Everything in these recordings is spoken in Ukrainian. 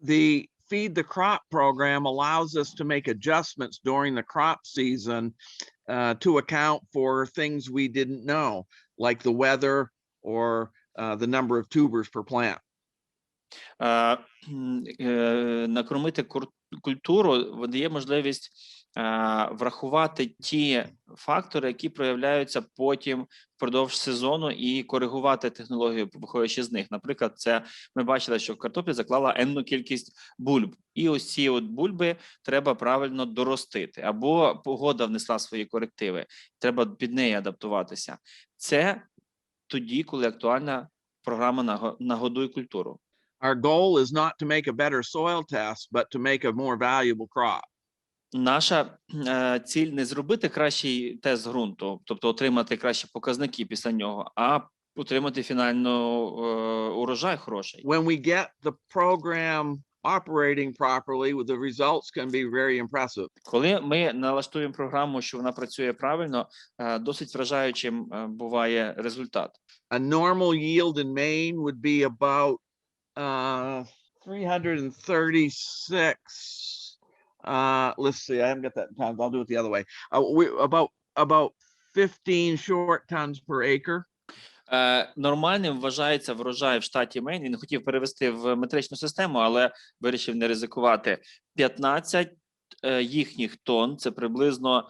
The Feed the Crop program allows us to make adjustments during the crop season to account for things we didn't know, like the weather or the number of tubers per plant. Накормити культуру дає можливість врахувати ті фактори, які проявляються потім впродовж сезону, і коригувати технологію, виходячи з них. Наприклад, це ми бачили, що картопля заклала енну кількість бульб, і ось ці от бульби треба правильно доростити, або погода внесла свої корективи, треба під неї адаптуватися. Це тоді, коли актуальна програма «Нагодуй культуру». Our goal is not to make a better soil test, but to make a more valuable crop. Наша ціль не зробити кращий тест ґрунту, тобто отримати кращі показники після нього, а отримати фінально урожай хороший. When we get the program operating properly, the results can be very impressive. Коли ми налаштуємо програму, що вона працює правильно, досить вражаючим буває результат. A normal yield in Maine would be about 336. Let's see. I haven't got that in pounds. I'll do it the other way. About 15 short tons per acre. Нормальним вважається врожай в штаті Мейн. Він хотів перевести в метричну систему, але вирішив не ризикувати. 15 їхніх тонн, це приблизно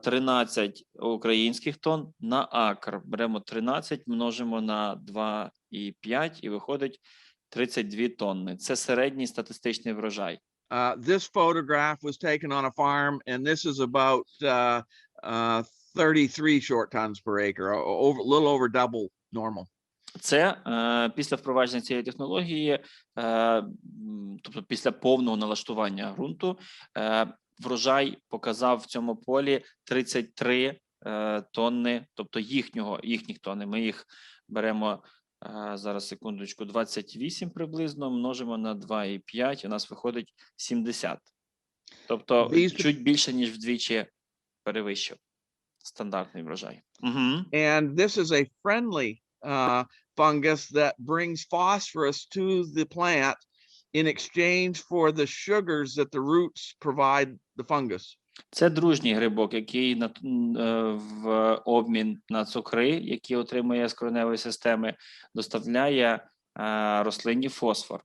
13 українських тонн на акр. Беремо 13, множимо на 2,5 і виходить 32 тонни. Це середній статистичний врожай. This photograph was taken on a farm, and this is about 33 short tons per acre, a little over double normal. Це після впровадження цієї технології, тобто після повного налаштування ґрунту, врожай показав в цьому полі 33 тонни, тобто їхніх тонни. Ми їх беремо, зараз секундочку, 28 приблизно, множимо на 2,5, і у нас виходить 70. Тобто чуть більше, ніж вдвічі перевищив стандартний врожай. And this is a friendly fungus that brings phosphorus to the plant in exchange for the sugars that the roots provide the fungus. Це дружній грибок, який в обмін на цукри, які отримує з кореневої системи, доставляє рослині фосфор.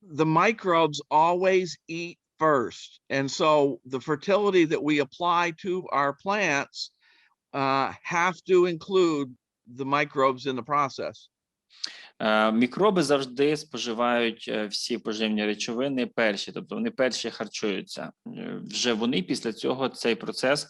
The microbes always eat first, and so the fertility that we apply to our plants have to include the microbes in the process. Мікроби завжди споживають всі поживні речовини перші, тобто вони перші харчуються. Вже вони після цього цей процес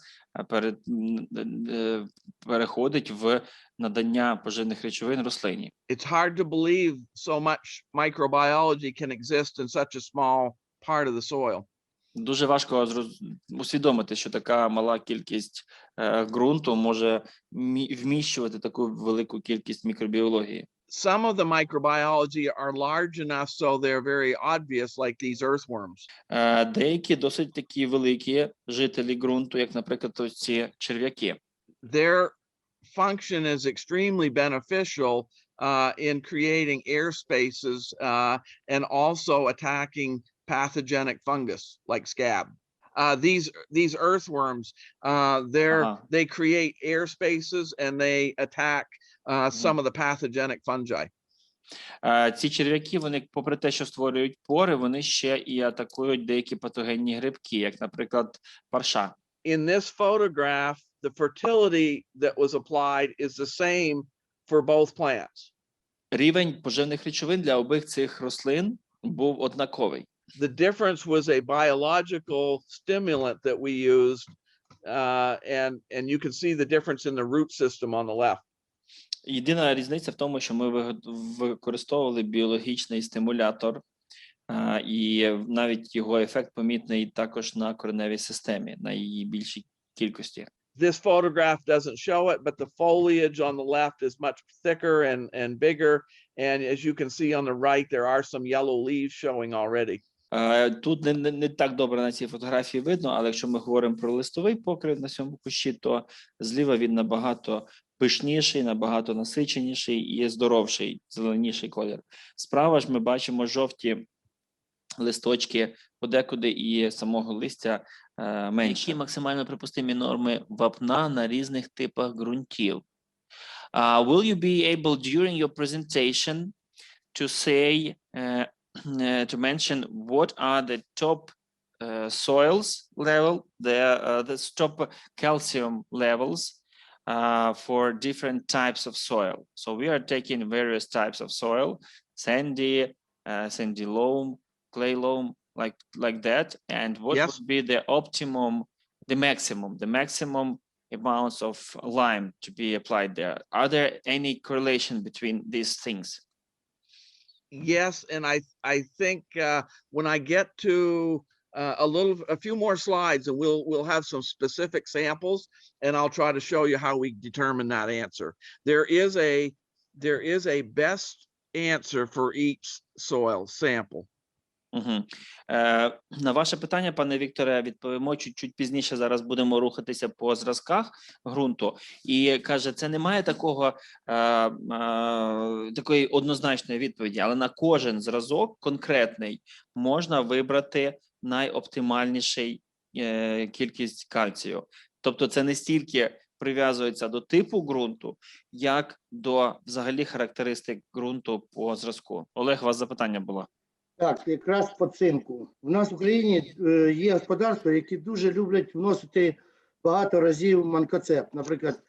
переходить в надання поживних речовин рослині. It's hard to believe so much microbiology can exist in such a small part of the soil. Дуже важко усвідомити, що така мала кількість ґрунту може вміщувати таку велику кількість мікробіології. Some of the microbiology are large enough so they're very obvious, like these earthworms. Деякі досить такі великі жителі ґрунту, як, наприклад, ось ці черв'яки. Their function is extremely beneficial in creating air spaces and also attacking pathogenic fungus like scab. These earthworms, they create air spaces and they attack some of the pathogenic fungi. Ці черв'яки, вони, попри те, що створюють пори, вони ще і атакують деякі патогенні грибки, як, наприклад, парша. In this photograph, the fertility that was applied is the same for both plants. Рівень поживних речовин для обох цих рослин був однаковий. The difference was a biological stimulant that we used, and you can see the difference in the root system on the left. Єдина різниця в тому, що ми використовували біологічний стимулятор, і навіть його ефект помітний також на кореневій системі, на її більшій кількості. This photograph doesn't show it, but the foliage on the left is much thicker and bigger, and as you can see on the right, there are some yellow leaves showing already. Тут не так добре на цій фотографії видно, але якщо ми говоримо про листовий покрив на цьому кущі, то зліва він набагато пишніший, набагато насиченіший і здоровший, зеленіший колір. Справа ж ми бачимо жовті листочки подекуди і самого листя менше. Які максимально припустимі норми вапна на різних типах ґрунтів? Will you be able during your presentation to say, to mention what are the top soils level, the top calcium levels for different types of soil? So we are taking various types of soil, sandy, sandy loam, clay loam, like that. And what would be the optimum, the maximum amounts of lime to be applied there? Are there any correlation between these things? Yes, and I think when I get to a few more slides, and we'll have some specific samples, and I'll try to show you how we determine that answer. There is a best answer for each soil sample. На ваше питання, пане Вікторе, відповімо чуть пізніше. Зараз будемо рухатися по зразках ґрунту. І каже, це немає такої однозначної відповіді, але на кожен зразок конкретний можна вибрати найоптимальніший кількість кальцію. Тобто це не стільки прив'язується до типу ґрунту, як до взагалі характеристик ґрунту по зразку. Олег, у вас запитання було? Так, якраз по цинку. У нас в Україні є господарства, які дуже люблять вносити багато разів манкоцеп, наприклад,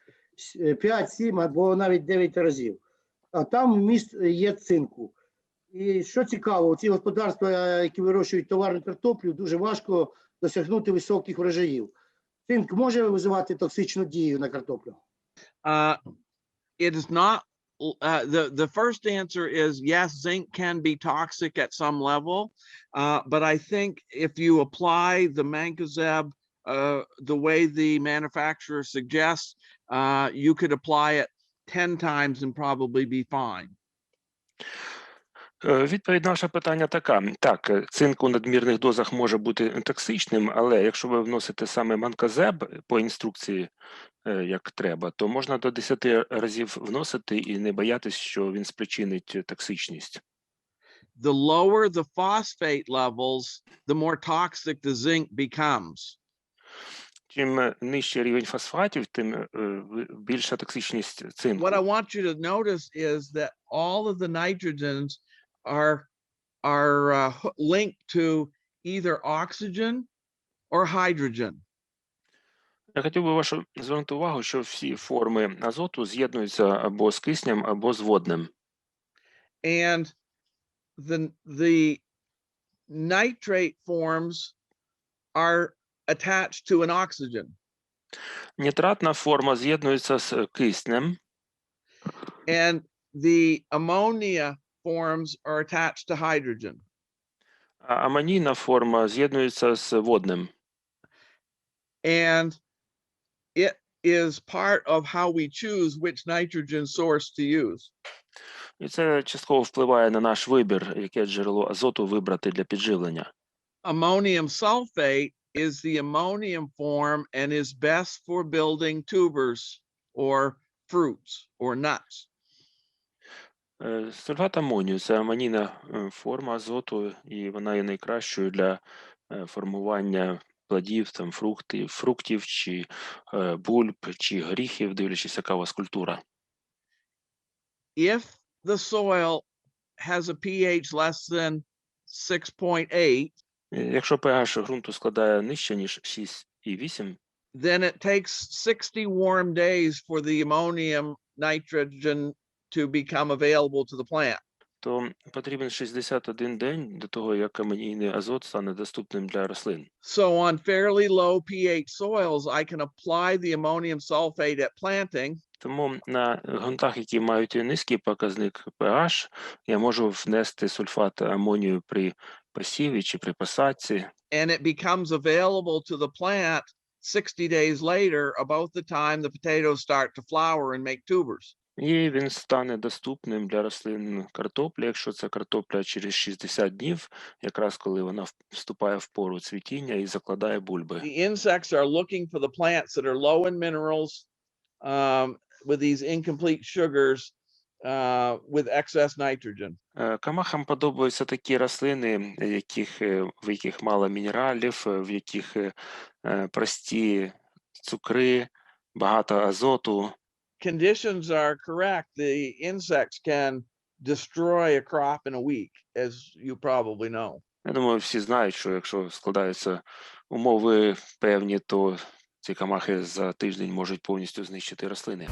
5, 7 або навіть 9 разів. А там вміст є цинку. І що цікаво, ці господарства, які вирощують товарну картоплю, дуже важко досягнути високих врожаїв. Цинк може визивати токсичну дію на картоплю? It is not. The first answer is yes, zinc can be toxic at some level, but I think if you apply the mancozeb the way the manufacturer suggests, you could apply it 10 times and probably be fine. Відповідь на ваше питання така. Так, цинк у надмірних дозах може бути токсичним, але якщо ви вносите саме манкозеб по інструкції, як треба, то можна до 10 разів вносити і не боятись, що він спричинить токсичність. The lower the phosphate levels, the more toxic the zinc becomes. Чим нижчий рівень фосфатів, тим більша токсичність цинку. What I want you to notice is that all of the nitrogens are linked to either oxygen or hydrogen. Я хотів би звернути увагу, що всі форми азоту з'єднуються або з киснем, або з водним. And the nitrate forms are attached to an oxygen. Нітратна форма з'єднується з киснем. And the ammonia forms are attached to hydrogen. А амонійна форма з'єднується з водним. And it is part of how we choose which nitrogen source to use. І це частково впливає на наш вибір, яке джерело азоту вибрати для підживлення. Ammonium sulfate is the ammonium form and is best for building tubers or fruits or nuts. Сульфат амонію – це амонійна форма азоту, і вона є найкращою для формування плодів, там, фруктів, чи бульб, чи горіхів, дивлячись, яка у вас культура. If the soil has a pH less than 6.8, якщо pH ґрунту складає нижче, ніж 6,8, then it takes 60 warm days for the ammonium nitrogen to become available to the plant. то потрібен 61 день до того, як амонійний азот стане доступним для рослин. So on fairly low pH soils, I can apply the ammonium sulfate at planting. Тому на ґрунтах, які мають низький показник pH, я можу внести сульфат амонію при посіві чи при посадці. And it becomes available to the plant 60 days later, about the time the potatoes start to flower and make tubers. І він стане доступним для рослин картоплі, якщо це картопля через 60 днів, якраз коли вона вступає в пору цвітіння і закладає бульби. The insects are looking for the plants that are low in minerals, with these incomplete sugars with excess nitrogen. Камахам подобаються такі рослини, в яких мало мінералів, в яких прості цукри, багато азоту. Conditions are correct. The insects can destroy a crop in a week, as you probably know. Я думаю, всі знають, що якщо складаються умови певні, то ці камахи за тиждень можуть повністю знищити рослини.